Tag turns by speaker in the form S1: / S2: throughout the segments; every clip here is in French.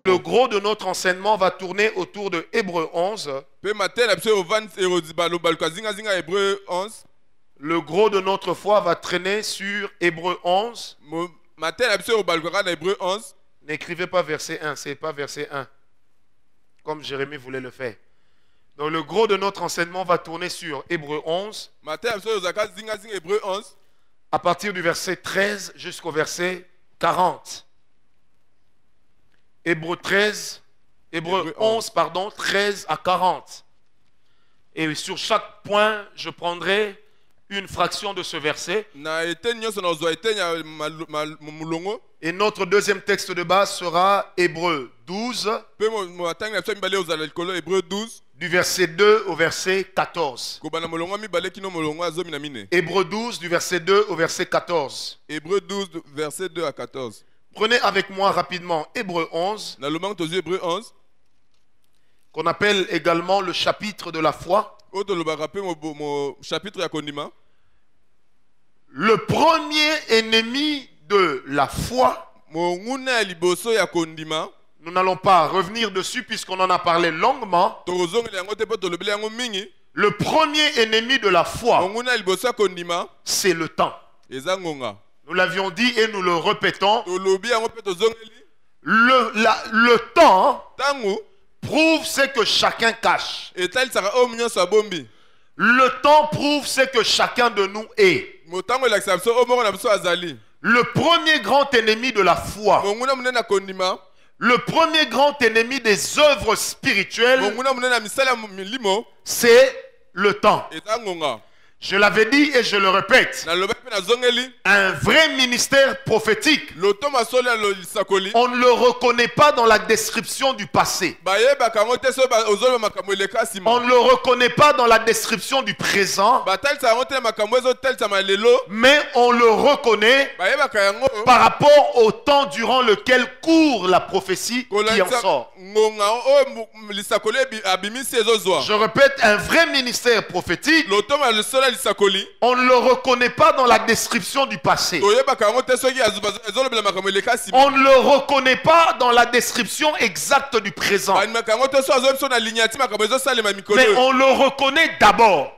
S1: Le gros de notre enseignement va tourner autour de Hébreux 11. Le gros de notre foi va traîner sur Hébreux 11. N'écrivez pas verset 1, c'est pas verset 1. Comme Jérémie voulait le faire. Donc le gros de notre enseignement va tourner sur Hébreux 11. À partir du verset 13 jusqu'au verset 40. Hébreux 11, 13 à 40. Et sur chaque point, je prendrai une fraction de ce verset. Et notre deuxième texte de base sera Hébreux 12, du verset 2 au verset 14. Hébreux 12, du verset 2 au verset 14.
S2: Hébreux 12, verset 2 à 14.
S1: Prenez avec moi rapidement Hébreux 11, qu'on appelle également le chapitre de la foi. Le premier ennemi de la foi, nous n'allons pas revenir dessus puisqu'on en a parlé longuement. Le premier ennemi de la foi, c'est le temps. Nous l'avions dit et nous le répétons. Le temps prouve ce que chacun cache. Le temps prouve ce que chacun de nous est. Le premier grand ennemi de la foi, le premier grand ennemi des œuvres spirituelles, c'est le temps. Je l'avais dit et je le répète. Un vrai ministère prophétique, on ne le reconnaît pas dans la description du passé. On ne le reconnaît pas dans la description du présent. Mais on le reconnaît par rapport au temps durant lequel court la prophétie qui en sort. Je répète, un vrai ministère prophétique, on ne le reconnaît pas dans la description du passé. On ne le reconnaît pas dans la description exacte du présent. Mais on le reconnaît d'abord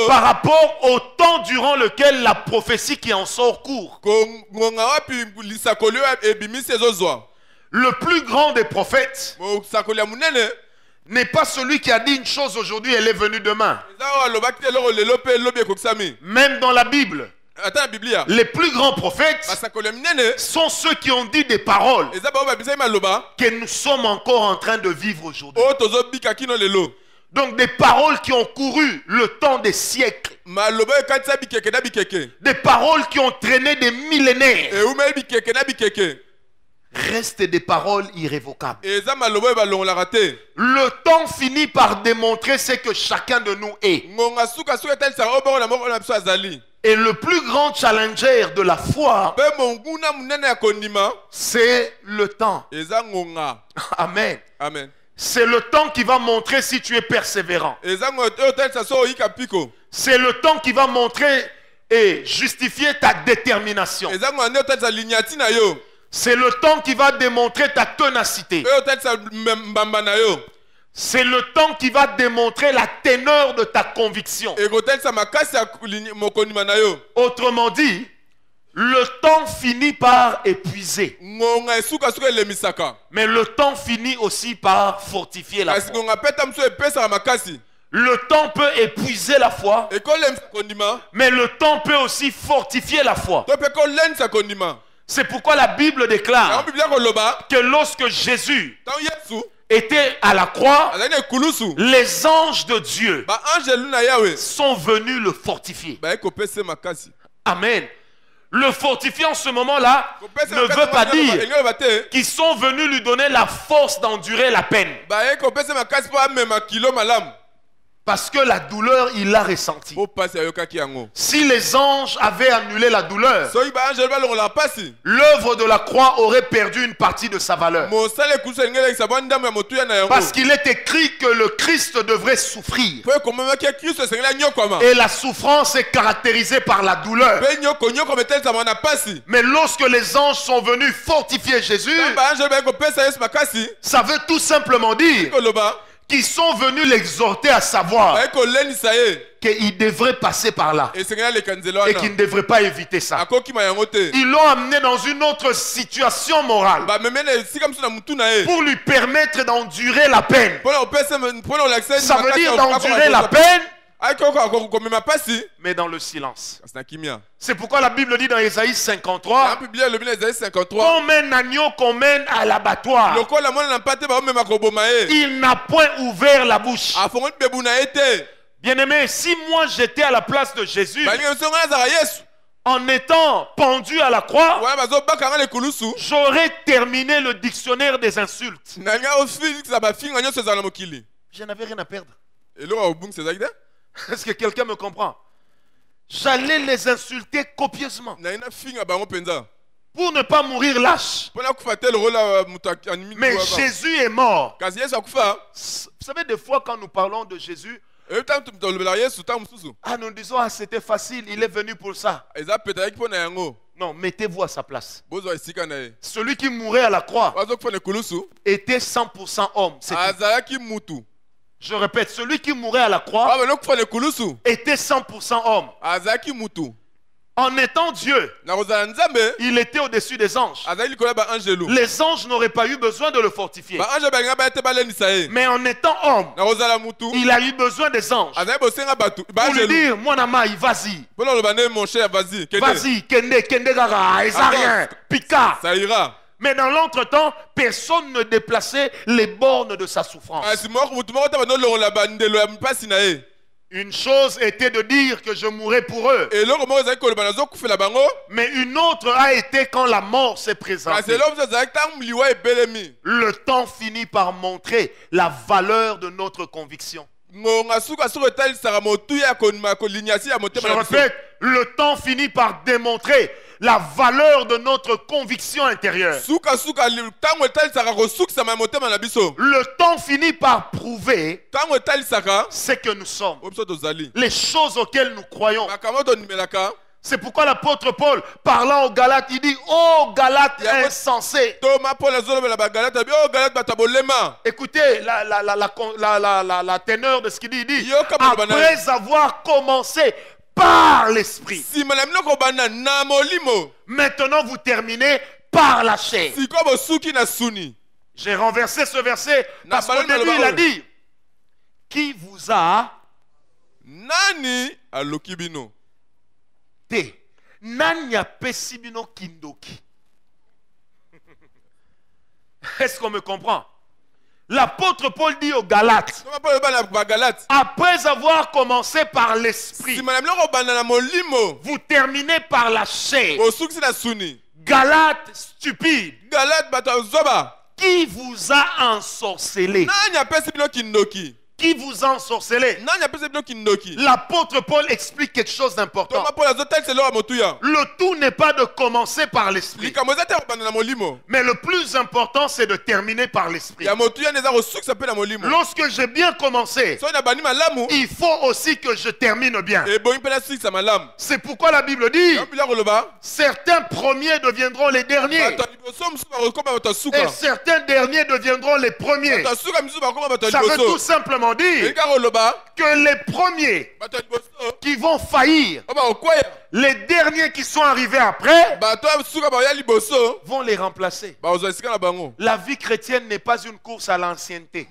S1: par rapport au temps durant lequel la prophétie qui en sort court. Le plus grand des prophètes n'est pas celui qui a dit une chose aujourd'hui, elle est venue demain. Même dans la Bible, les plus grands prophètes sont ceux qui ont dit des paroles que nous sommes encore en train de vivre aujourd'hui. Donc des paroles qui ont couru le temps des siècles. Des paroles qui ont traîné des millénaires. Restent des paroles irrévocables. Le temps finit par démontrer ce que chacun de nous est. Et le plus grand challenger de la foi, c'est le temps. Amen.
S2: Amen.
S1: C'est le temps qui va montrer si tu es persévérant. C'est le temps qui va montrer et justifier ta détermination. C'est le temps qui va démontrer ta ténacité. C'est le temps qui va démontrer la teneur de ta conviction. Autrement dit, le temps finit par épuiser. Mais le temps finit aussi par fortifier la foi. Le temps peut épuiser la foi, mais le temps peut aussi fortifier la foi. C'est pourquoi la Bible déclare que lorsque Jésus était à la croix, les anges de Dieu sont venus le fortifier. Amen. Le fortifier en ce moment-là ne veut pas dire qu'ils sont venus lui donner la force d'endurer la peine. Parce que la douleur, il l'a ressentie. Si les anges avaient annulé la douleur, l'œuvre de la croix aurait perdu une partie de sa valeur. Parce qu'il est écrit que le Christ devrait souffrir. Et la souffrance est caractérisée par la douleur. Mais lorsque les anges sont venus fortifier Jésus, ça veut tout simplement dire qu'ils sont venus l'exhorter à savoir qu'il devrait passer par là et qu'il ne devrait pas éviter ça. Ils l'ont amené dans une autre situation morale pour lui permettre d'endurer la peine. Ça veut dire d'endurer la peine, mais dans le silence. C'est pourquoi la Bible dit dans Ésaïe 53 qu'on mène un agneau qu'on mène à l'abattoir. Il n'a point ouvert la bouche. Bien-aimé, si moi j'étais à la place de Jésus, en étant pendu à la croix, j'aurais terminé le dictionnaire des insultes. Je n'avais rien à perdre. Est-ce que quelqu'un me comprend? J'allais les insulter copieusement pour ne pas mourir lâche. Mais Jésus est mort. Vous savez, des fois quand nous parlons de Jésus, nous disons c'était facile, il est venu pour ça. Non, mettez-vous à sa place. Celui qui mourait à la croix était 100% homme. Je répète, celui qui mourait à la croix était 100% homme. En étant Dieu, il était au-dessus des anges. Les anges n'auraient pas eu besoin de le fortifier. Mais en étant homme, il a eu besoin des anges pour lui dire, mon ami, vas-y. Vas-y, kende gaga, ezarien, pika.
S2: Ça ira.
S1: Mais dans l'entretemps, personne ne déplaçait les bornes de sa souffrance. Une chose était de dire que je mourrais pour eux. Mais une autre a été quand la mort s'est présentée. Le temps finit par montrer la valeur de notre conviction. Je répète, le temps finit par démontrer la valeur de notre conviction intérieure. Le temps finit par prouver ce que nous sommes, les choses auxquelles nous croyons. C'est pourquoi l'apôtre Paul, parlant aux Galates, il dit, oh Galates insensés. Écoutez la teneur de ce qu'il dit. Il dit, après avoir commencé par l'esprit, maintenant vous terminez par la chair. J'ai renversé ce verset parce qu'au début il a dit, qui vous a
S2: nani alokibino
S1: te nani apesi bino kindoki. Est-ce qu'on me comprend? L'apôtre Paul dit aux Galates, après avoir commencé par l'esprit, vous terminez par la chair. Galates stupides, qui vous a ensorcelé? Qui vous a ensorcelé? L'apôtre Paul explique quelque chose d'important. Le tout n'est pas de commencer par l'esprit, mais le plus important c'est de terminer par l'esprit. Lorsque j'ai bien commencé, il faut aussi que je termine bien. C'est pourquoi la Bible dit, certains premiers deviendront les derniers et certains derniers deviendront les premiers. Ça veut tout simplement dire que les premiers qui vont faillir, les derniers qui sont arrivés après vont les remplacer. La vie chrétienne n'est pas une course à l'ancienneté,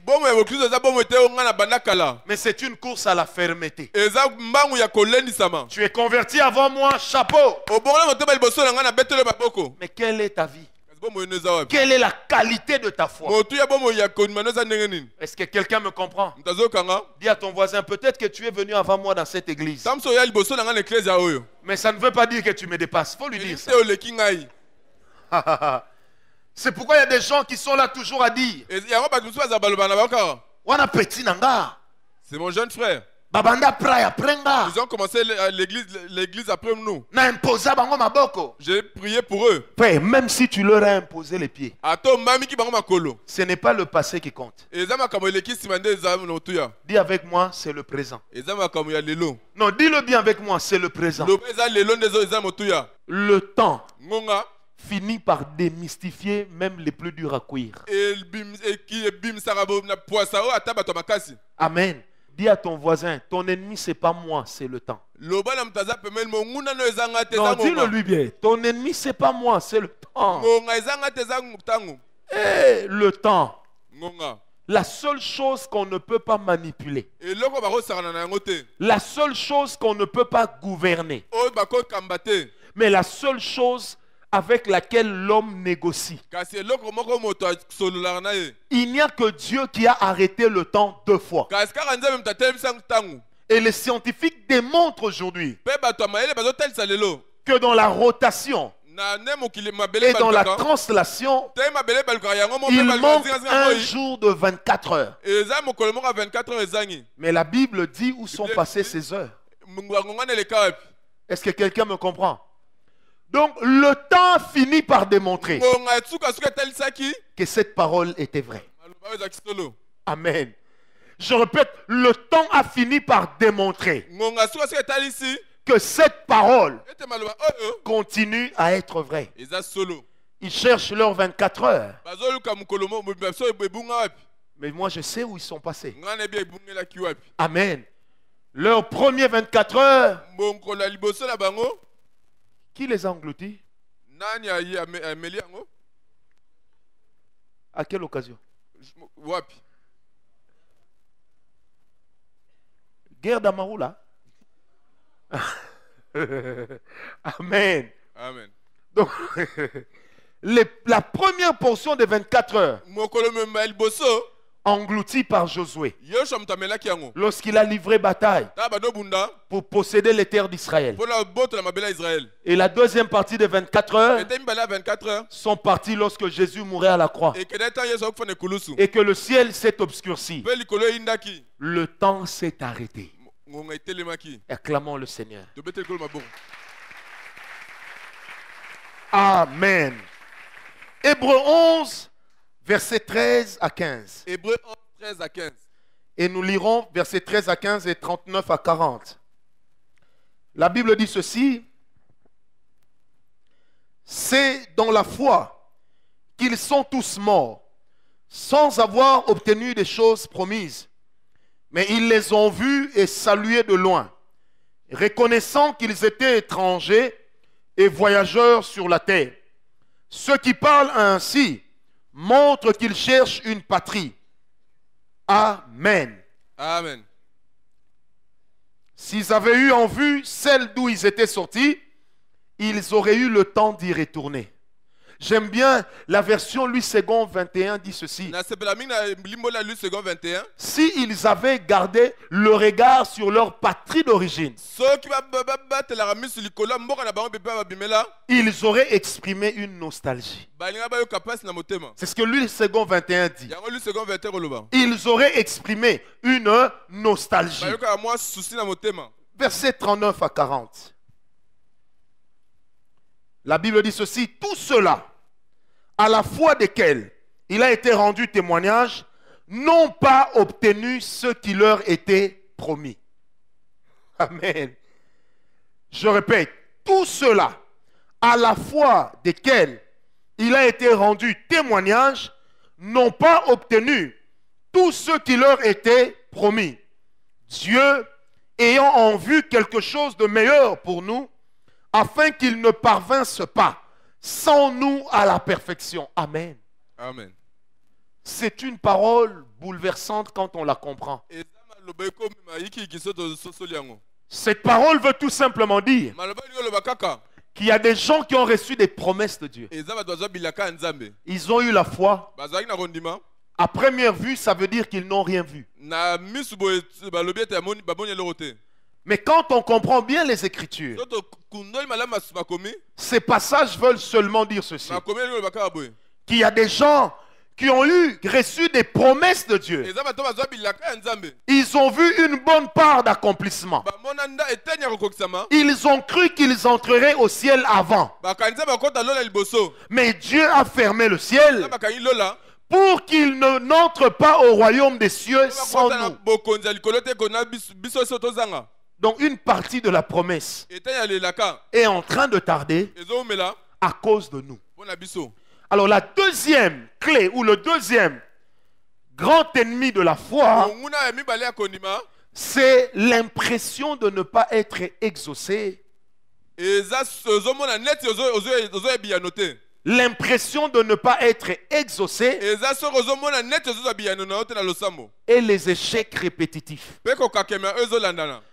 S1: mais c'est une course à la fermeté. Tu es converti avant moi, chapeau. Mais quelle est ta vie? Quelle est la qualité de ta foi? Est-ce que quelqu'un me comprend? Dis à ton voisin, peut-être que tu es venu avant moi dans cette église, mais ça ne veut pas dire que tu me dépasses. Il faut lui dire ça. C'est pourquoi il y a des gens qui sont là toujours à dire, wana petit nanga,
S2: C'est mon jeune frère.
S1: Ils
S2: ont commencé l'église après nous.
S1: J'ai
S2: prié pour eux.
S1: Frère, même si tu leur as imposé les pieds, ce n'est pas le passé qui compte. Dis avec moi, c'est le présent. Non, dis-le bien avec moi, c'est le présent. Le temps finit par démystifier même les plus durs à cuire. Amen. Dis à ton voisin, ton ennemi c'est pas moi, c'est le temps. Non, dis-le lui bien. Ton ennemi c'est pas moi, c'est le temps. Et le temps. La seule chose qu'on ne peut pas manipuler. La seule chose qu'on ne peut pas gouverner. Mais la seule chose avec laquelle l'homme négocie. Il n'y a que Dieu qui a arrêté le temps 2 fois. Et les scientifiques démontrent aujourd'hui que dans la rotation et dans la translation, il manque un jour de 24 heures. Mais la Bible dit où sont passées ces heures. Est-ce que quelqu'un me comprend? Donc le temps finit par démontrer que cette parole était vraie. Amen. Je répète, le temps a fini par démontrer que cette parole continue à être vraie. Ils cherchent leurs 24 heures. Mais moi je sais où ils sont passés. Amen. Leurs premiers 24 heures, qui les a engloutis? À quelle occasion? Guerre d'Amaroula. Amen.
S2: Amen.
S1: Donc, la première portion des 24 heures englouti par Josué lorsqu'il a livré bataille pour posséder les terres d'Israël. Et la deuxième partie des 24 heures sont parties lorsque Jésus mourait à la croix et que le ciel s'est obscurci. Le temps s'est arrêté. Acclamons le Seigneur. Amen. Hébreux 11 versets 13 à 15.
S2: Hébreux 11, 13 à 15.
S1: Et nous lirons versets 13 à 15 et 39 à 40. La Bible dit ceci. C'est dans la foi qu'ils sont tous morts, sans avoir obtenu des choses promises. Mais ils les ont vus et salués de loin, reconnaissant qu'ils étaient étrangers et voyageurs sur la terre. Ceux qui parlent ainsi montre qu'ils cherchent une patrie. Amen.
S2: Amen.
S1: S'ils avaient eu en vue celle d'où ils étaient sortis, ils auraient eu le temps d'y retourner. J'aime bien la version Louis II 21 dit ceci. Si ils avaient gardé le regard sur leur patrie d'origine, ils auraient exprimé une nostalgie. C'est ce que Louis II 21 dit. Ils auraient exprimé une nostalgie. Versets 39 à 40. La Bible dit ceci. Tout cela, à la foi desquels il a été rendu témoignage, n'ont pas obtenu ce qui leur était promis. Amen. Je répète, tout cela, à la foi desquels il a été rendu témoignage, n'ont pas obtenu tout ce qui leur était promis. Dieu, ayant en vue quelque chose de meilleur pour nous, afin qu'ils ne parvinssent pas sans nous à la perfection. Amen.
S2: Amen.
S1: C'est une parole bouleversante quand on la comprend. Cette parole veut tout simplement dire qu'il y a des gens qui ont reçu des promesses de Dieu. Ils ont eu la foi. À première vue, ça veut dire qu'ils n'ont rien vu. Mais quand on comprend bien les Écritures, ces passages veulent seulement dire ceci. Qu'il y a des gens qui ont reçu des promesses de Dieu, ils ont vu une bonne part d'accomplissement. Ils ont cru qu'ils entreraient au ciel avant. Mais Dieu a fermé le ciel pour qu'ils n'entrent pas au royaume des cieux sans nous. Donc une partie de la promesse est en train de tarder à cause de nous. Alors la deuxième clé ou le deuxième grand ennemi de la foi, c'est l'impression de ne pas être exaucé. L'impression de ne pas être exaucé et les échecs répétitifs.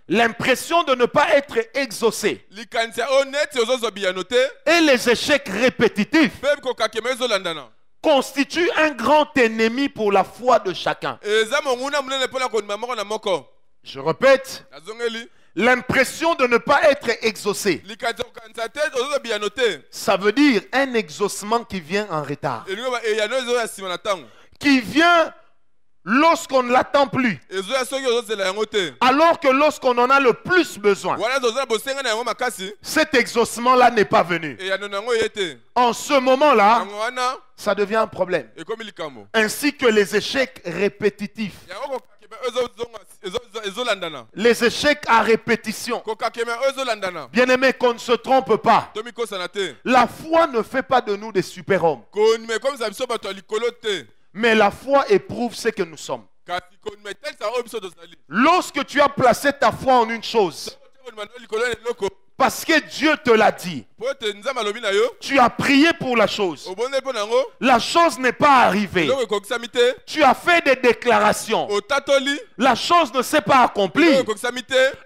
S1: L'impression de ne pas être exaucé et les échecs répétitifs constituent un grand ennemi pour la foi de chacun. Je répète, l'impression de ne pas être exaucé, ça veut dire un exaucement qui vient en retard, qui vient lorsqu'on ne l'attend plus, alors que lorsqu'on en a le plus besoin, cet exaucement-là n'est pas venu. En ce moment-là, ça devient un problème. Ainsi que les échecs répétitifs. Les échecs à répétition. Bien aimé, qu'on ne se trompe pas. La foi ne fait pas de nous des super-hommes. Mais la foi éprouve ce que nous sommes. Lorsque tu as placé ta foi en une chose, parce que Dieu te l'a dit, tu as prié pour la chose. La chose n'est pas arrivée. Tu as fait des déclarations. La chose ne s'est pas accomplie.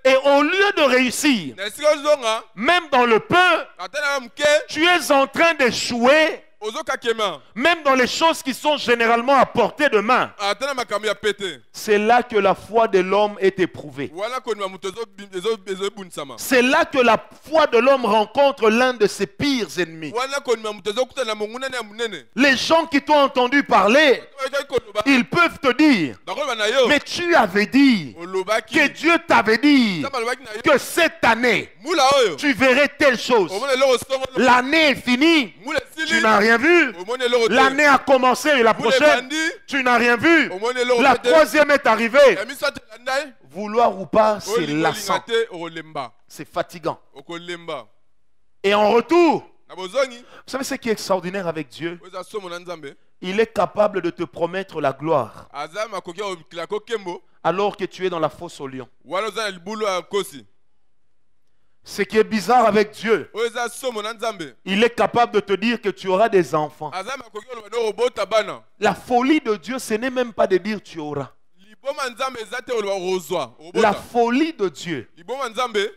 S1: Et au lieu de réussir, même dans le peu, tu es en train d'échouer. Même dans les choses qui sont généralement à portée de main. C'est là que la foi de l'homme est éprouvée. C'est là que la foi de l'homme rencontre l'un de ses pires ennemis. Les gens qui t'ont entendu parler, ils peuvent te dire, mais tu avais dit que Dieu t'avait dit que cette année tu verrais telle chose. L'année est finie, tu n'as rien vu. L'année a commencé et la prochaine, tu n'as rien vu. La troisième est arrivée. Vouloir ou pas, c'est lassant. C'est fatigant. Et en retour, vous savez ce qui est extraordinaire avec Dieu? Il est capable de te promettre la gloire alors que tu es dans la fosse au lion. Ce qui est bizarre avec Dieu, il est capable de te dire que tu auras des enfants. La folie de Dieu, ce n'est même pas de dire tu auras. La folie de Dieu,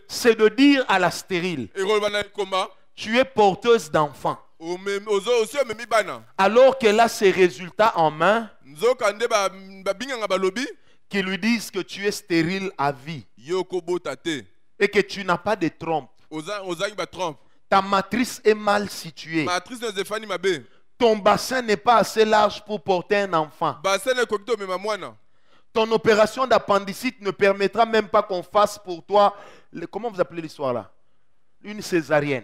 S1: c'est de dire à la stérile, tu es porteuse d'enfants, alors qu'elle a ses résultats en main, qui lui disent que tu es stérile à vie et que tu n'as pas de trompe. Ta matrice est mal située. Ton bassin n'est pas assez large pour porter un enfant. Ton opération d'appendicite ne permettra même pas qu'on fasse pour toi, comment vous appelez l'histoire là? Une césarienne.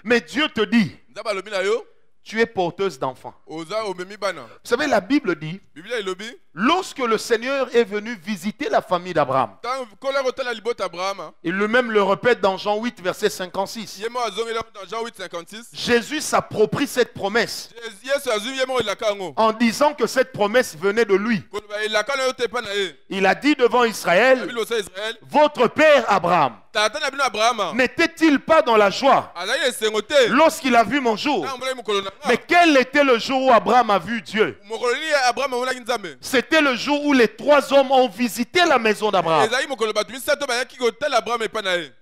S1: Mais Dieu te dit, tu es porteuse d'enfants. Vous savez, la Bible dit, lorsque le Seigneur est venu visiter la famille d'Abraham, il lui-même le répète dans Jean 8, verset 56. Jésus s'approprie cette promesse en disant que cette promesse venait de lui. Il a dit devant Israël, votre père Abraham n'était-il pas dans la joie lorsqu'il a vu mon jour? Mais quel était le jour où Abraham a vu Dieu? C'était le jour où les trois hommes ont visité la maison d'Abraham.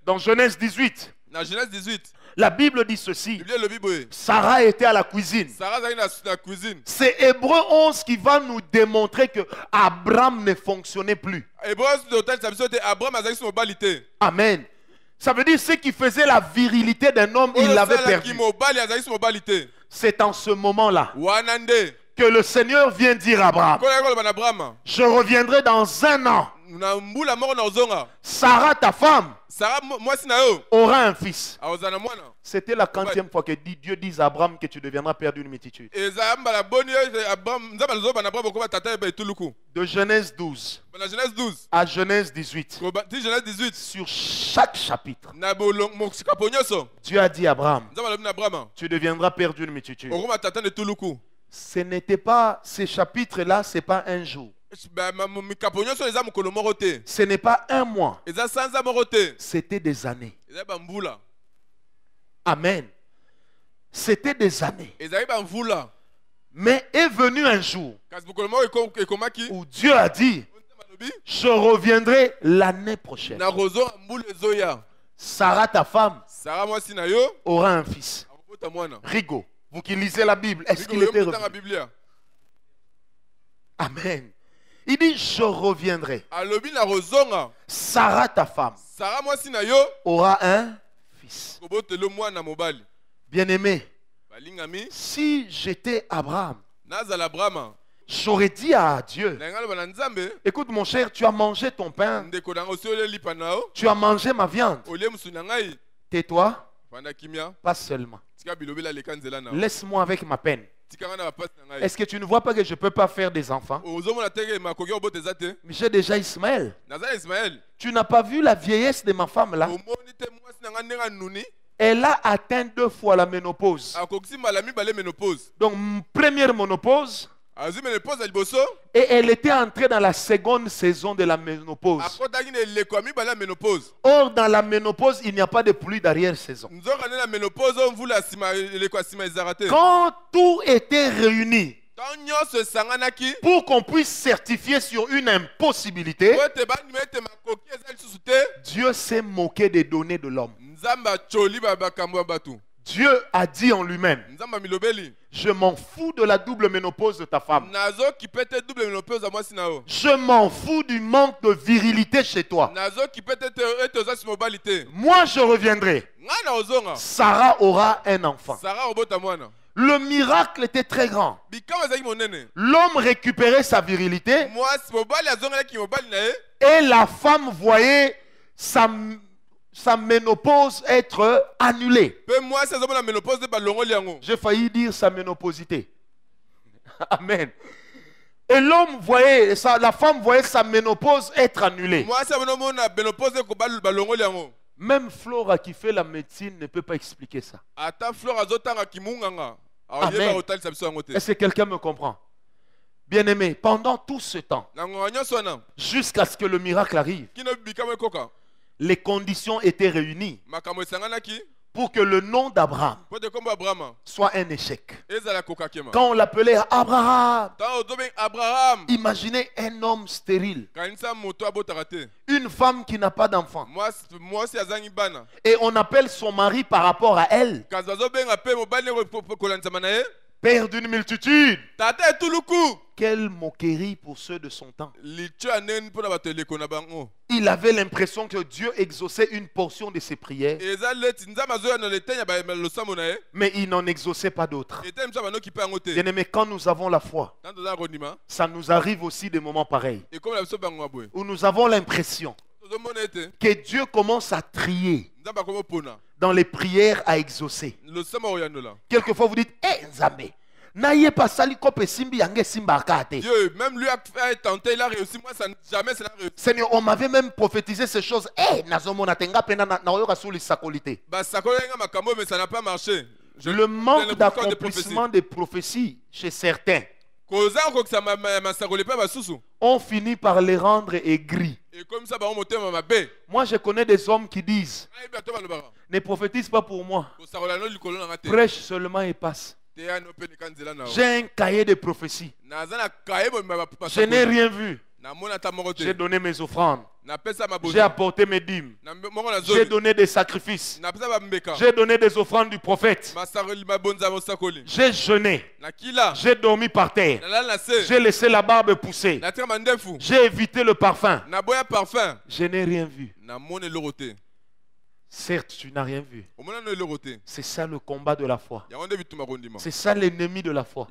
S1: Dans Genèse 18, la Bible dit ceci. Sarah était à la cuisine. C'est Hébreux 11 qui va nous démontrer que Abraham ne fonctionnait plus. Amen. Ça veut dire ce qui faisait la virilité d'un homme, il l'avait perdu. C'est en ce moment-là que le Seigneur vient dire à Abraham, je reviendrai dans 1 an. Sarah, ta femme, aura un fils. C'était la 40e fois que Dieu dit à Abraham que tu deviendras père d'une multitude. De Genèse 12 à Genèse 18, sur chaque chapitre, Dieu a dit à Abraham, tu deviendras père d'une multitude. Ce n'était pas ces chapitres-là, ce n'est pas un jour. Ce n'est pas un mois. C'était des années. Amen. C'était des années. Mais est venu un jour où Dieu a dit, je reviendrai l'année prochaine. Sarah, ta femme, aura un fils. Rigo, vous qui lisez la Bible, est-ce qu'il était revenu? Amen. Il dit, je reviendrai. Sarah, ta femme, aura un fils. Bien-aimé, si j'étais Abraham, j'aurais dit à Dieu, écoute mon cher, tu as mangé ton pain, tu as mangé ma viande. Tais-toi, pas seulement. Laisse-moi avec ma peine. Est-ce que tu ne vois pas que je ne peux pas faire des enfants? Mais j'ai déjà Ismaël. Tu n'as pas vu la vieillesse de ma femme là? Elle a atteint 2 fois la ménopause. Donc, première ménopause. Et elle était entrée dans la seconde saison de la ménopause. Or, dans la ménopause, il n'y a pas de pluie d'arrière-saison. Quand tout était réuni pour qu'on puisse certifier sur une impossibilité, Dieu s'est moqué des données de l'homme. Dieu a dit en lui-même, je m'en fous de la double ménopause de ta femme. Je m'en fous du manque de virilité chez toi. Moi, je reviendrai. Sarah aura un enfant. Le miracle était très grand. L'homme récupérait sa virilité et la femme voyait sa ménopause être annulée. J'ai failli dire sa ménopausité. Amen. Et l'homme voyait, la femme voyait sa ménopause être annulée. Même Flora qui fait la médecine ne peut pas expliquer ça. Amen. Est-ce que quelqu'un me comprend? Bien-aimé, pendant tout ce temps, jusqu'à ce que le miracle arrive, les conditions étaient réunies pour que le nom d'Abraham soit un échec. Quand on l'appelait Abraham, imaginez un homme stérile, une femme qui n'a pas d'enfant, et on appelle son mari par rapport à elle père d'une multitude. Quelle moquerie pour ceux de son temps. Il avait l'impression que Dieu exauçait une portion de ses prières, mais il n'en exauçait pas d'autres. Bien-aimé, quand nous avons la foi, ça nous arrive aussi des moments pareils, où nous avons l'impression que Dieu commence à trier dans les prières à exaucer. Quelquefois vous dites, hé Nzambe, n'ayez pas sali kope simbi yange simba akate.
S2: Dieu, même lui a tenté, il a réussi, moi ça jamais ça n'a réussi.
S1: Seigneur, on m'avait même prophétisé ces choses. Eh, nazomona tenga pena na oyoka suli sakolite.
S2: Bah sakolenga makambo mais ça n'a pas marché.
S1: Le manque d'accomplissement des prophéties chez certains on finit par les rendre aigris. Moi je connais des hommes qui disent, ne prophétise pas pour moi, prêche seulement et passe. J'ai un cahier de prophéties, je n'ai rien vu, j'ai donné mes offrandes, j'ai apporté mes dîmes, j'ai donné des sacrifices, j'ai donné des offrandes du prophète, j'ai jeûné, j'ai dormi par terre, j'ai laissé la barbe pousser, j'ai évité le parfum, je n'ai rien vu. Certes, tu n'as rien vu. C'est ça le combat de la foi. C'est ça l'ennemi de la foi.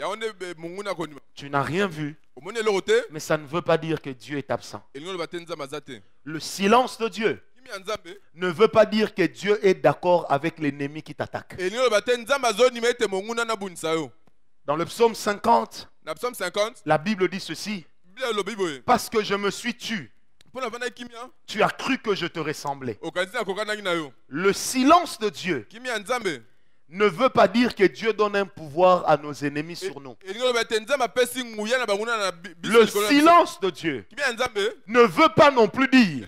S1: Tu n'as rien vu, mais ça ne veut pas dire que Dieu est absent. Le silence de Dieu ne veut pas dire que Dieu est d'accord avec l'ennemi qui t'attaque. Dans le psaume 50, la Bible dit ceci: parce que je me suis tu, tu as cru que je te ressemblais. Le silence de Dieu ne veut pas dire que Dieu donne un pouvoir à nos ennemis sur nous. Le silence de Dieu ne veut pas non plus dire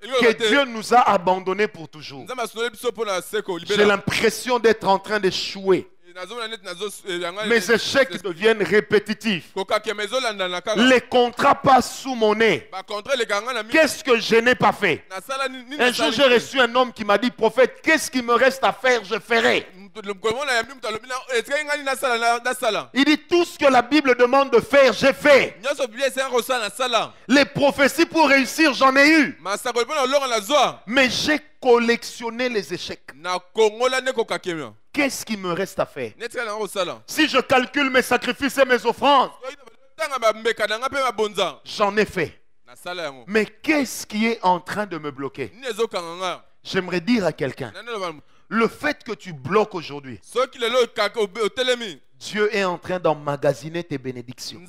S1: que Dieu nous a abandonnés pour toujours. J'ai l'impression d'être en train d'échouer. Mes échecs deviennent répétitifs. Les contrats passent sous mon nez. Qu'est-ce que je n'ai pas fait? Un jour, j'ai reçu un homme qui m'a dit: prophète, qu'est-ce qui me reste à faire? Je ferai. Il dit: tout ce que la Bible demande de faire, j'ai fait. Les prophéties pour réussir, j'en ai eu. Mais j'ai collectionné les échecs. Qu'est-ce qui me reste à faire? Si je calcule mes sacrifices et mes offrandes, j'en ai fait. Mais qu'est-ce qui est en train de me bloquer? J'aimerais dire à quelqu'un, le fait que tu bloques aujourd'hui, Dieu est en train d'emmagasiner tes bénédictions.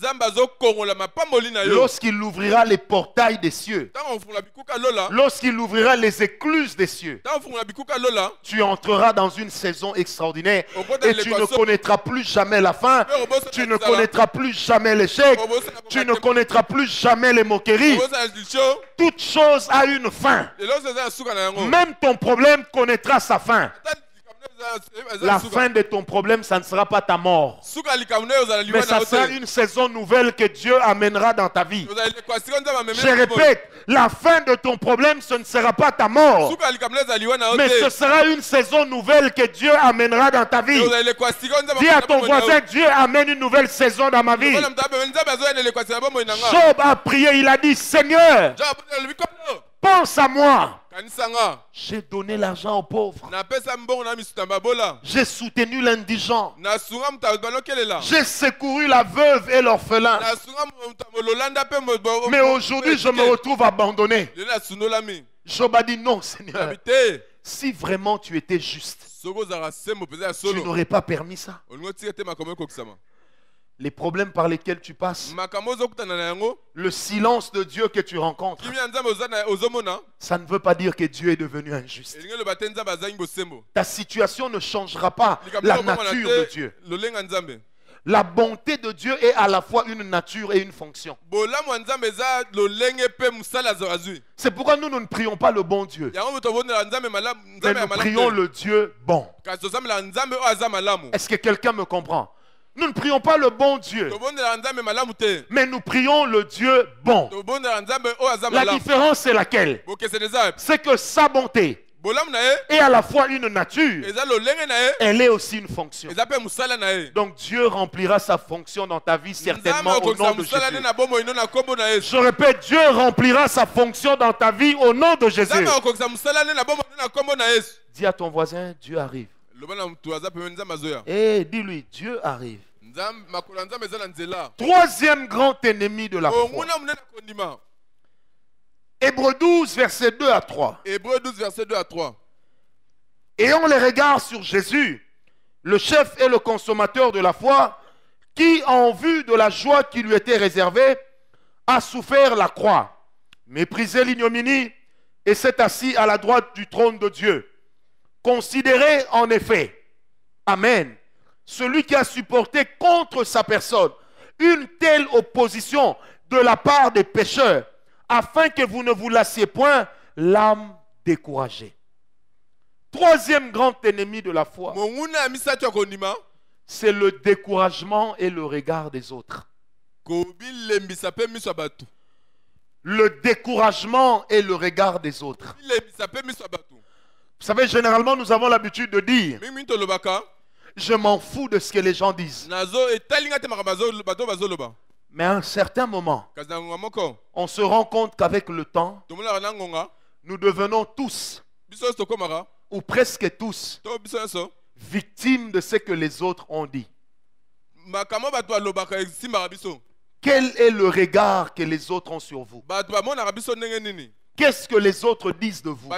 S1: Lorsqu'il ouvrira les portails des cieux, lorsqu'il ouvrira les écluses des cieux, tu entreras dans une saison extraordinaire et tu ne connaîtras plus jamais la fin, tu ne connaîtras plus jamais l'échec, tu ne connaîtras plus jamais les moqueries. Toute chose a une fin. Même ton problème connaîtra sa fin. La fin de ton problème, ça ne sera pas ta mort, mais ça sera une saison nouvelle que Dieu amènera dans ta vie. Je répète, la fin de ton problème, ce ne sera pas ta mort, mais ce sera une saison nouvelle que Dieu amènera dans ta vie. Dis à ton voisin: Dieu amène une nouvelle saison dans ma vie. Job a prié, il a dit: Seigneur, pense à moi. J'ai donné l'argent aux pauvres. J'ai soutenu l'indigent. J'ai secouru la veuve et l'orphelin. Mais aujourd'hui, je me retrouve abandonné. Job a dit: non, Seigneur. Si vraiment tu étais juste, tu n'aurais pas permis ça. Les problèmes par lesquels tu passes, le silence de Dieu que tu rencontres, ça ne veut pas dire que Dieu est devenu injuste. Ta situation ne changera pas la nature de Dieu. La bonté de Dieu est à la fois une nature et une fonction. C'est pourquoi nous ne prions pas le bon Dieu, mais nous prions le Dieu bon. Est-ce que quelqu'un me comprend? Nous ne prions pas le bon Dieu, mais nous prions le Dieu bon. La différence, c'est laquelle? C'est que sa bonté est à la fois une nature, elle est aussi une fonction. Donc Dieu remplira sa fonction dans ta vie certainement au nom de Jésus. Je répète, Dieu remplira sa fonction dans ta vie au nom de Jésus. Dis à ton voisin: Dieu arrive. Et dis-lui: Dieu arrive. Troisième grand ennemi de la foi. Hébreux 12, verset 2 à 3. Ayons les regards sur Jésus, le chef et le consommateur de la foi, qui, en vue de la joie qui lui était réservée, a souffert la croix, méprisé l'ignominie et s'est assis à la droite du trône de Dieu. Considérez en effet, amen, celui qui a supporté contre sa personne une telle opposition de la part des pécheurs, afin que vous ne vous lassiez point l'âme découragée. Troisième grand ennemi de la foi, c'est le découragement et le regard des autres. Le découragement et le regard des autres. Vous savez, généralement, nous avons l'habitude de dire: je m'en fous de ce que les gens disent. Mais à un certain moment, on se rend compte qu'avec le temps, nous devenons tous ou presque tous, victimes de ce que les autres ont dit. Quel est le regard que les autres ont sur vous? Qu'est-ce que les autres disent de vous?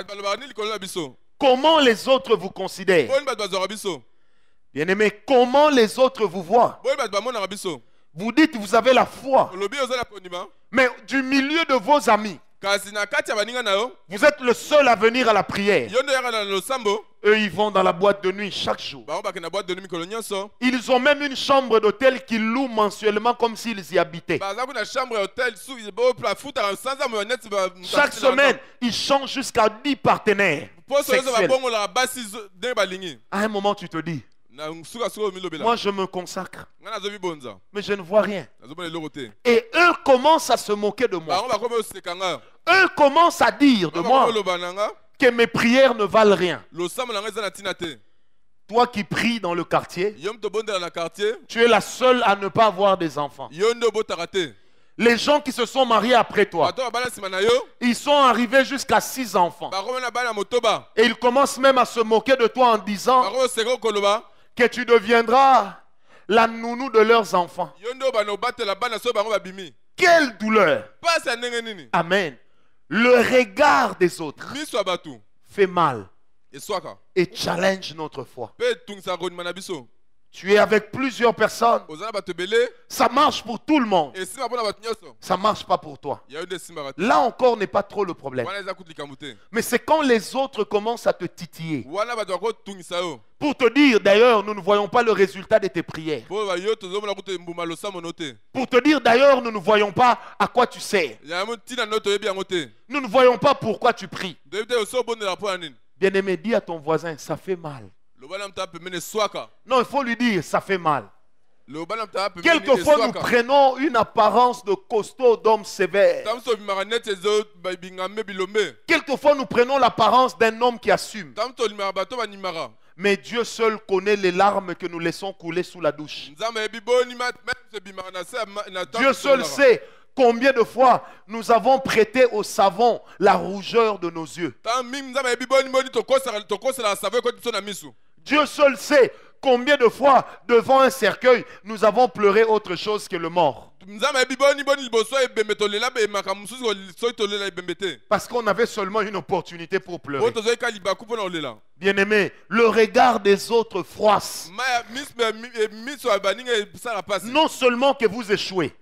S1: Comment les autres vous considèrent? Bien-aimé, comment les autres vous voient? Vous dites vous avez la foi, mais du milieu de vos amis, vous êtes le seul à venir à la prière. Eux, ils vont dans la boîte de nuit chaque jour. Ils ont même une chambre d'hôtel qu'ils louent mensuellement comme s'ils y habitaient. Chaque semaine, ils changent jusqu'à 10 partenaires sexuels. À un moment, tu te dis, moi je me consacre, mais je ne vois rien. Et eux commencent à se moquer de moi. Eux commencent à dire de moi que mes prières ne valent rien. Toi qui pries dans le quartier, tu es la seule à ne pas avoir des enfants. Les gens qui se sont mariés après toi, ils sont arrivés jusqu'à 6 enfants. Et ils commencent même à se moquer de toi en disant que tu deviendras la nounou de leurs enfants. Quelle douleur! Amen. Le regard des autres fait mal et challenge notre foi. Tu es avec plusieurs personnes. Ça marche pour tout le monde. Ça ne marche pas pour toi. Là encore n'est pas trop le problème. Mais c'est quand les autres commencent à te titiller. Pour te dire, d'ailleurs, nous ne voyons pas le résultat de tes prières. Pour te dire, d'ailleurs, nous ne voyons pas à quoi tu sers. Nous ne voyons pas pourquoi tu pries. Bien-aimé, dis à ton voisin, ça fait mal. Non, il faut lui dire, ça fait mal. Quelquefois, nous prenons une apparence de costaud d'homme sévère. Quelquefois, nous prenons l'apparence d'un homme qui assume. Mais Dieu seul connaît les larmes que nous laissons couler sous la douche. Dieu seul sait combien de fois nous avons prêté au savon la rougeur de nos yeux. Dieu seul sait combien de fois devant un cercueil nous avons pleuré autre chose que le mort. Parce qu'on avait seulement une opportunité pour pleurer. Bien-aimé, le regard des autres froisse. Non seulement que vous échouez,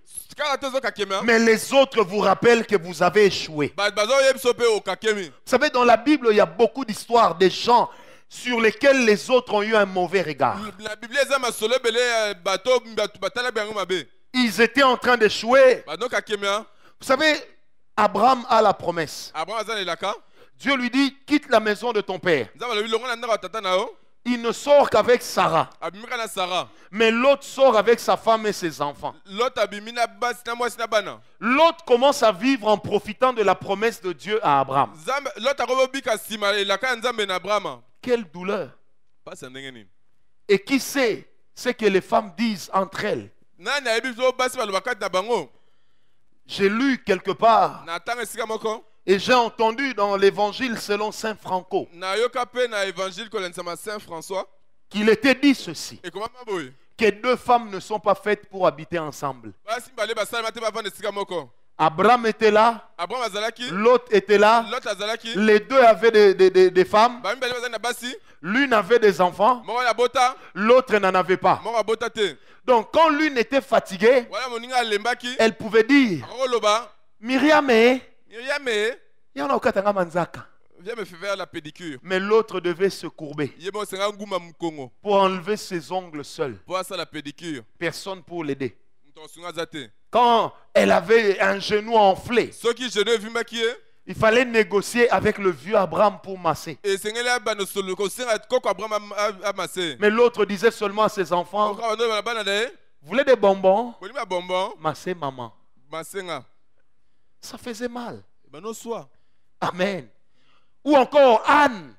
S1: mais les autres vous rappellent que vous avez échoué. Vous savez, dans la Bible, il y a beaucoup d'histoires des gens sur lesquels les autres ont eu un mauvais regard. Ils étaient en train d'échouer. Vous savez, Abraham a la promesse. Dieu lui dit, quitte la maison de ton père. Il ne sort qu'avec Sarah. Mais l'autre sort avec sa femme et ses enfants. L'autre commence à vivre en profitant de la promesse de Dieu à Abraham. Quelle douleur. Et qui sait ce que les femmes disent entre elles? J'ai lu quelque part et j'ai entendu dans l'évangile selon Saint Franco qu'il était dit ceci, que deux femmes ne sont pas faites pour habiter ensemble. Abraham était là, l'autre était là, les deux avaient des femmes, l'une avait des enfants, l'autre n'en avait pas. Donc quand l'une était fatiguée, elle pouvait dire, Myriam, viens me faire la pédicure. Mais l'autre devait se courber pour enlever ses ongles seul. Personne pour l'aider. Quand elle avait un genou enflé, il fallait négocier avec le vieux Abraham pour masser. Mais l'autre disait seulement à ses enfants, vous voulez des bonbons? Massez maman. Ça faisait mal. Amen. Ou encore Anne.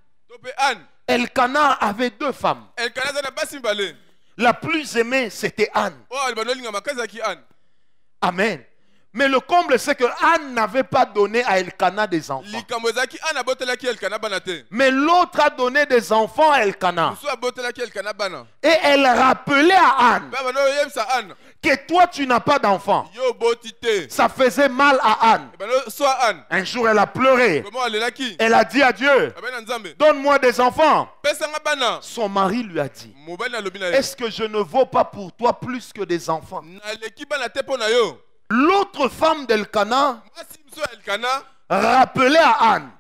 S1: Elkana avait deux femmes. La plus aimée, c'était Anne. Amen. Mais le comble, c'est que Anne n'avait pas donné à Elkana des enfants. Mais l'autre a donné des enfants à Elkana. Et elle rappelait à Anne que toi, tu n'as pas d'enfant. Ça faisait mal à Anne. Un jour, elle a pleuré. Elle a dit à Dieu, donne-moi des enfants. Son mari lui a dit, est-ce que je ne vaux pas pour toi plus que des enfants? L'autre femme d'Elkana rappelait à Anne,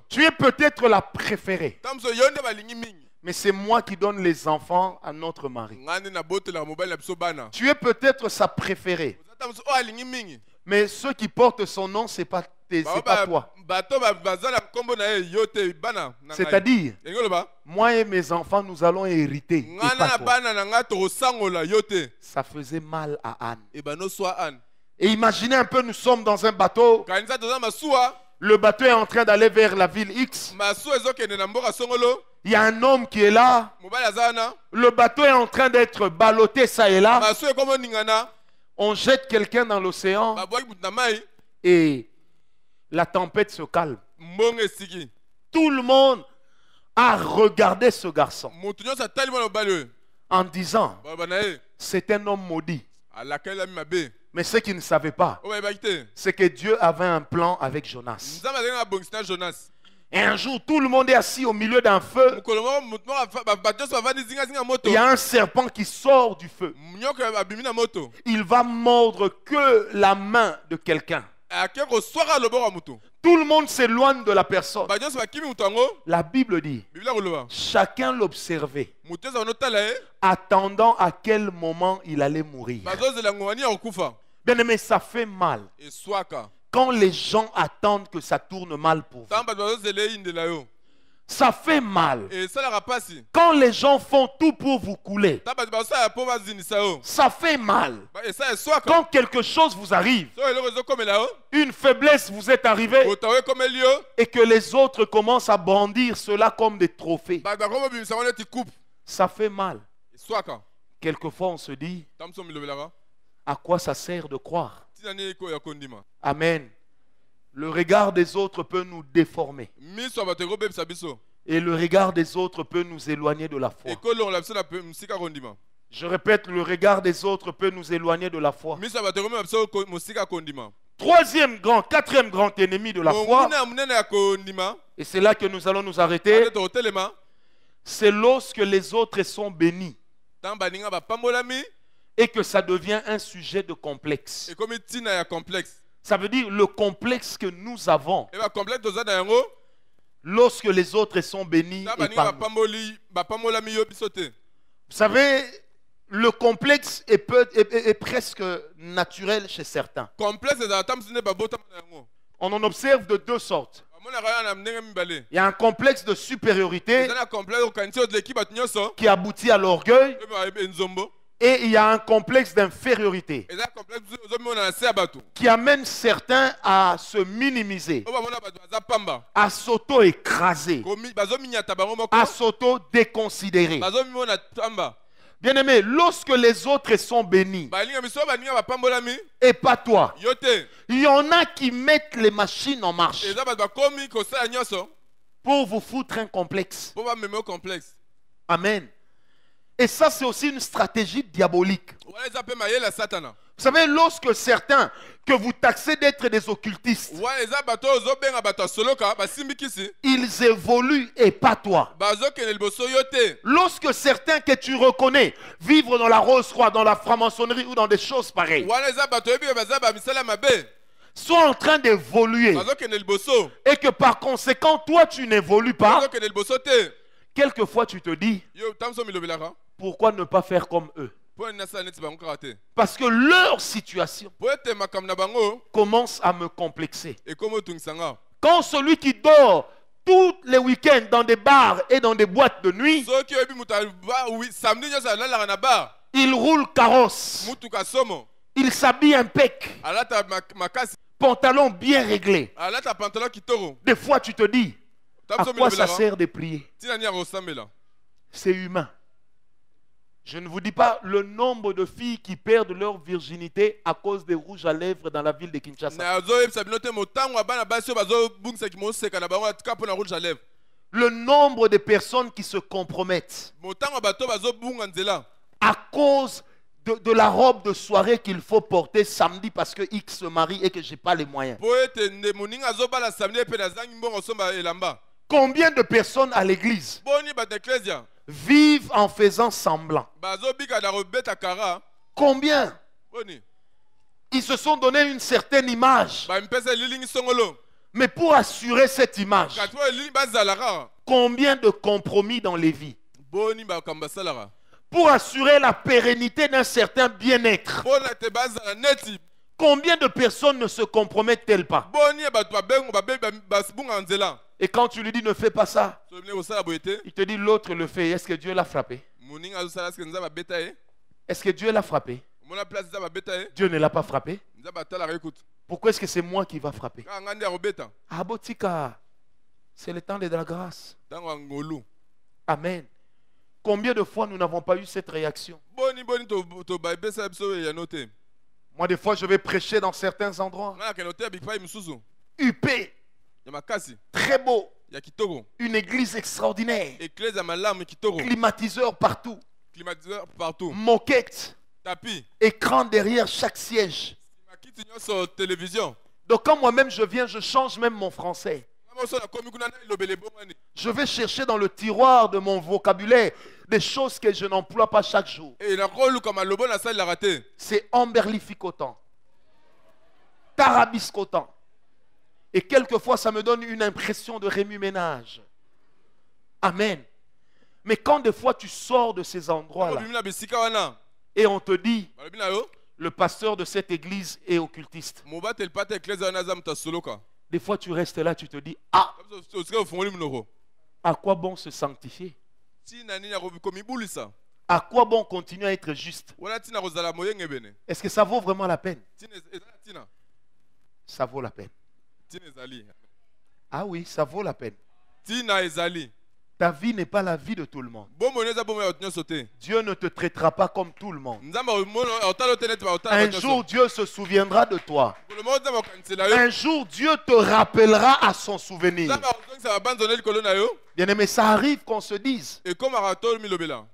S1: tu es peut-être la préférée, mais c'est moi qui donne les enfants à notre mari. Tu es peut-être sa préférée, mais ceux qui portent son nom, c'est pas toi. C'est-à-dire, moi et mes enfants, nous allons hériter. Ça faisait mal à Anne. Et imaginez un peu, nous sommes dans un bateau. Le bateau est en train d'aller vers la ville X. Il y a un homme qui est là. Le bateau est en train d'être ballotté ça et là. On jette quelqu'un dans l'océan et la tempête se calme. Tout le monde a regardé ce garçon en disant, c'est un homme maudit. Mais ce qu'ils ne savaient pas, c'est que Dieu avait un plan avec Jonas. Et un jour, tout le monde est assis au milieu d'un feu. Il y a un serpent qui sort du feu. Il va mordre que la main de quelqu'un. Tout le monde s'éloigne de la personne. La Bible dit, chacun l'observait, attendant à quel moment il allait mourir. Bien aimé, ça fait mal quand les gens attendent que ça tourne mal pour vous. Ça fait mal quand les gens font tout pour vous couler. Ça fait mal quand quelque chose vous arrive, une faiblesse vous est arrivée et que les autres commencent à brandir cela comme des trophées. Ça fait mal. Quelquefois on se dit, à quoi ça sert de croire? Amen. Le regard des autres peut nous déformer. Et le regard des autres peut nous éloigner de la foi. Je répète, le regard des autres peut nous éloigner de la foi. Quatrième grand ennemi de la foi, et c'est là que nous allons nous arrêter, c'est lorsque les autres sont bénis et que ça devient un sujet de complexe. Ça veut dire le complexe que nous avons lorsque les autres sont bénis et pas nous. Vous savez, le complexe est presque naturel chez certains. On en observe de deux sortes. Il y a un complexe de supériorité qui aboutit à l'orgueil. Et il y a un complexe d'infériorité qui amène certains à se minimiser, à s'auto-écraser, à s'auto-déconsidérer. Bien aimé, lorsque les autres sont bénis et pas toi, il y en a qui mettent les machines en marche pour vous foutre un complexe. Amen. Et ça, c'est aussi une stratégie diabolique. Vous savez, lorsque certains que vous taxez d'être des occultistes, ils évoluent et pas toi. Lorsque certains que tu reconnais vivre dans la Rose-Croix, dans la franc-maçonnerie ou dans des choses pareilles, sont en train d'évoluer et que par conséquent, toi, tu n'évolues pas, quelquefois tu te dis, pourquoi ne pas faire comme eux? Parce que leur situation commence à me complexer. Quand celui qui dort tous les week-ends dans des bars et dans des boîtes de nuit, il roule carrosse, il s'habille impec, pantalon bien réglé. Des fois tu te dis, à quoi ça sert de prier? C'est humain. Je ne vous dis pas le nombre de filles qui perdent leur virginité à cause des rouges à lèvres dans la ville de Kinshasa. Le nombre de personnes qui se compromettent à cause de la robe de soirée qu'il faut porter samedi parce que X se marie et que je n'ai pas les moyens. Combien de personnes à l'église vivent en faisant semblant? Combien? Ils se sont donné une certaine image. Mais pour assurer cette image, combien de compromis dans les vies? Pour assurer la pérennité d'un certain bien-être, combien de personnes ne se compromettent-elles pas? Et quand tu lui dis ne fais pas ça, il te dit l'autre le fait. Est-ce que Dieu l'a frappé? Est-ce que Dieu l'a frappé? Dieu ne l'a pas frappé. Pourquoi est-ce que c'est moi qui va frapper? Ah botika, c'est le temps de la grâce. Amen. Combien de fois nous n'avons pas eu cette réaction? Moi, des fois, je vais prêcher dans certains endroits. Huppé. Très beau. Une église extraordinaire. Climatiseur partout. Moquette. Écran derrière chaque siège. Donc quand moi-même je viens, je change même mon français. Je vais chercher dans le tiroir de mon vocabulaire des choses que je n'emploie pas chaque jour. C'est emberlificotant, tarabiscotant. Et quelquefois, ça me donne une impression de remue-ménage. Amen. Mais quand des fois tu sors de ces endroits-là et on te dit, le pasteur de cette église est occultiste. Des fois tu restes là, tu te dis, ah, à quoi bon se sanctifier? À quoi bon continuer à être juste? Est-ce que ça vaut vraiment la peine? Ça vaut la peine. Ah oui, ça vaut la peine. Ta vie n'est pas la vie de tout le monde. Dieu ne te traitera pas comme tout le monde. Un jour, Dieu se souviendra de toi. Un jour, Dieu te rappellera à son souvenir. Bien aimé, ça arrive qu'on se dise.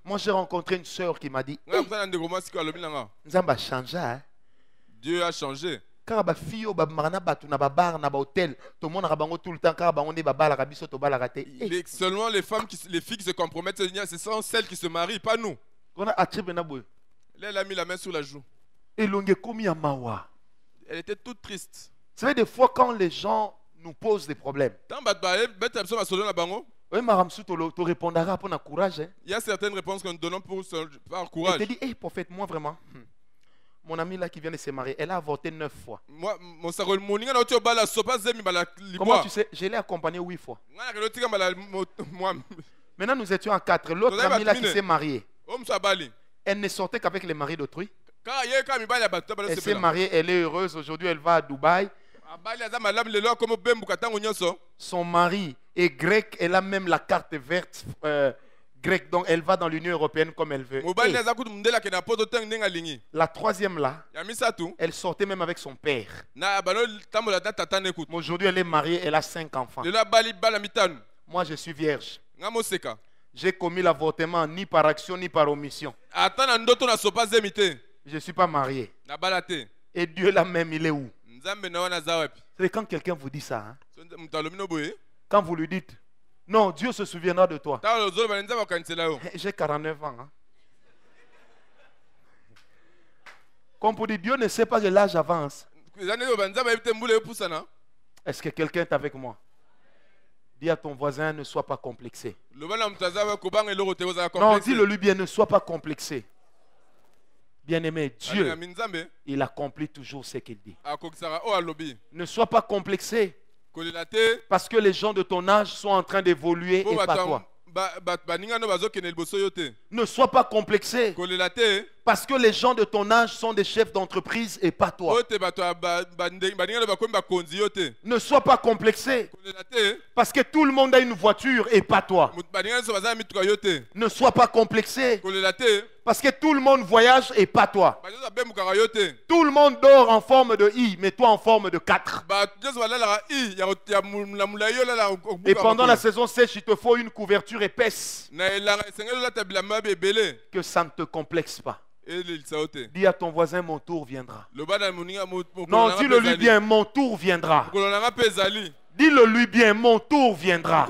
S1: Moi, j'ai rencontré une sœur qui m'a dit, hey,
S2: Dieu a changé. Seulement les filles qui se compromettent, ce sont celles qui se marient, pas nous. Elle a mis la main sur la joue. Elle était toute triste.
S1: Vous savez, des fois, quand les gens nous posent des problèmes,
S2: Il y a certaines réponses que nous donnons par courage.
S1: Elle te dit, hey, prophète, moi vraiment. Mon amie là qui vient de se marier, elle a avorté 9 fois. Comment tu sais? Je l'ai accompagnée 8 fois. Maintenant nous étions à 4. L'autre amie là qui s'est mariée, elle ne sortait qu'avec les maris d'autrui. Elle s'est mariée, elle est heureuse. Aujourd'hui elle va à Dubaï. Son mari est grec, elle a même la carte verte grecque, donc elle va dans l'Union européenne comme elle veut. Et la troisième là, elle sortait même avec son père. Aujourd'hui elle est mariée, elle a 5 enfants. Moi je suis vierge. J'ai commis l'avortement ni par action ni par omission. Je ne suis pas marié. Et Dieu là même, il est où? C'est quand quelqu'un vous dit ça, hein? Quand vous lui dites, non, Dieu se souviendra de toi. J'ai 49 ans. Hein? Comme pour dire, Dieu ne sait pas que l'âge avance. Est-ce que quelqu'un est avec moi? Dis à ton voisin, ne sois pas complexé. Non, dis-le lui bien, ne sois pas complexé. Bien-aimé, Dieu, il accomplit toujours ce qu'il dit. Ne sois pas complexé. Parce que les gens de ton âge sont en train d'évoluer et pas toi. Ne sois pas complexé. Parce que les gens de ton âge sont des chefs d'entreprise et pas toi. Ne sois pas complexé. Parce que tout le monde a une voiture et pas toi. Ne sois pas complexé. Parce que tout le monde voyage et pas toi. Tout le monde dort en forme de I, mais toi en forme de 4. Et pendant la saison sèche, il te faut une couverture épaisse. Que ça ne te complexe pas. Dis à ton voisin, mon tour viendra. Non, dis-le lui bien, mon tour viendra. Dis-le lui bien, mon tour viendra.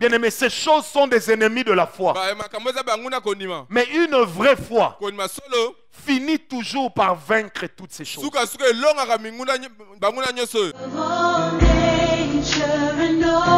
S1: Bien aimé, ces choses sont des ennemis de la foi. Mais une vraie foi finit toujours par vaincre toutes ces choses. Nature and